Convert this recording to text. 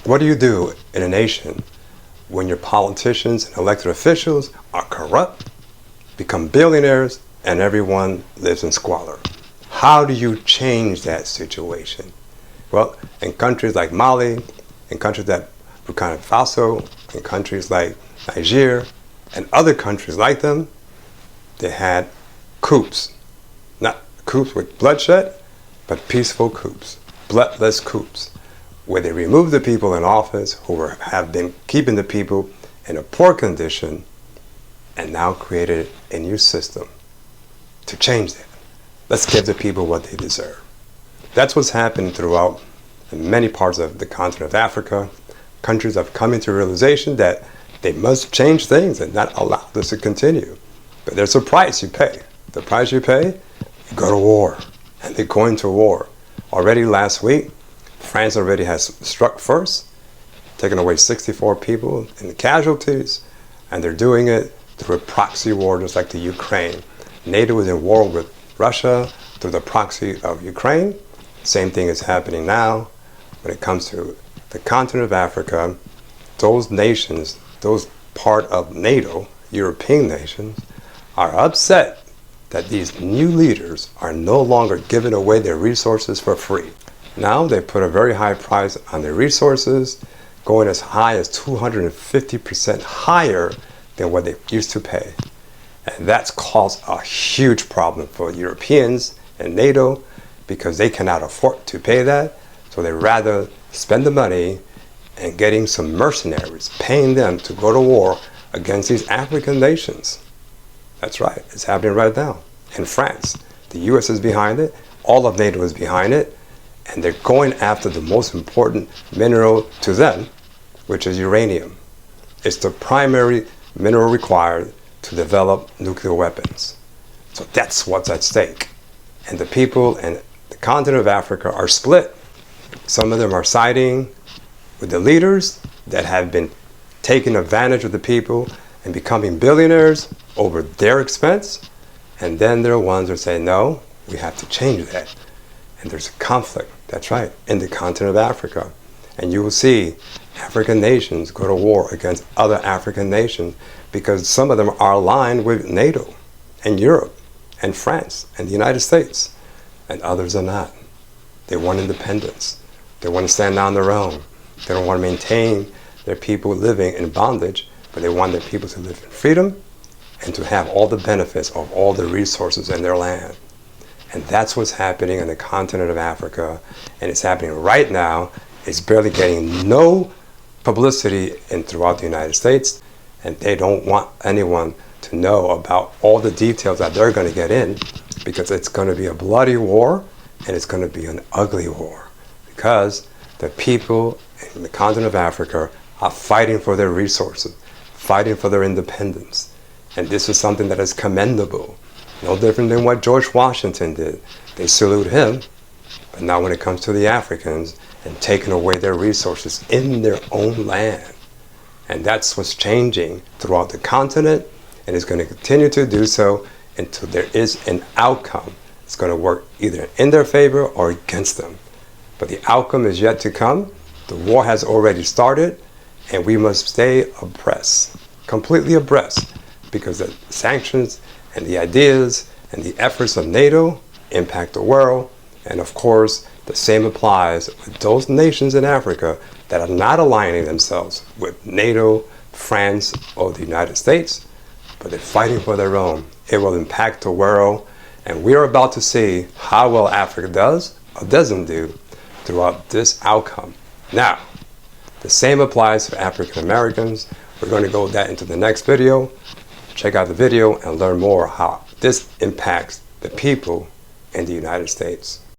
What do you do in a nation when your politicians and elected officials are corrupt, become billionaires, and everyone lives in squalor? How do you change that situation? Well, in countries like Mali, in countries like Burkina Faso, in countries like Niger, and other countries like them, they had coups. Not coups with bloodshed, but peaceful coups, bloodless coups, where they removed the people in office who have been keeping the people in a poor condition and now created a new system to change that. Let's give the people what they deserve. That's what's happened throughout many parts of the continent of Africa. Countries have come into realization that they must change things and not allow this to continue. But there's a price you pay. The price you pay, you go to war. And they go into war. Already last week, France already has struck first, taken away 64 people in the casualties, and they're doing it through a proxy war just like the Ukraine. NATO is in war with Russia through the proxy of Ukraine. Same thing is happening now when it comes to the continent of Africa. Those nations, those part of NATO, European nations, are upset that these new leaders are no longer giving away their resources for free. Now they put a very high price on their resources, going as high as 250% higher than what they used to pay. And that's caused a huge problem for Europeans and NATO because they cannot afford to pay that. So they rather spend the money and getting some mercenaries, paying them to go to war against these African nations. That's right, it's happening right now. In France, the US is behind it, all of NATO is behind it, and they're going after the most important mineral to them, which is uranium. It's the primary mineral required to develop nuclear weapons. So that's what's at stake. And the people in the continent of Africa are split. Some of them are siding with the leaders that have been taking advantage of the people and becoming billionaires over their expense. And then there are ones that say, no, we have to change that. And there's a conflict, that's right, in the continent of Africa. And you will see African nations go to war against other African nations because some of them are aligned with NATO and Europe and France and the United States, and others are not. They want independence. They want to stand on their own. They don't want to maintain their people living in bondage, but they want their people to live in freedom and to have all the benefits of all the resources in their land. And that's what's happening in the continent of Africa, and it's happening right now. It's barely getting no publicity throughout the United States, and they don't want anyone to know about all the details that they're going to get in, because it's going to be a bloody war, and it's going to be an ugly war, because the people in the continent of Africa are fighting for their resources, fighting for their independence. And this is something that is commendable. No different than what George Washington did. They salute him, but now when it comes to the Africans and taking away their resources in their own land. And that's what's changing throughout the continent, and it's going to continue to do so until there is an outcome. It's going to work either in their favor or against them. But the outcome is yet to come. The war has already started, and we must stay abreast, completely abreast, because the sanctions and the ideas and the efforts of NATO impact the world. And of course, the same applies with those nations in Africa that are not aligning themselves with NATO, France, or the United States, but they're fighting for their own. It will impact the world, and we're about to see how well Africa does or doesn't do throughout this outcome. Now, the same applies to African Americans. We're going to go that into the next video. Check out the video and learn more how this impacts the people in the United States.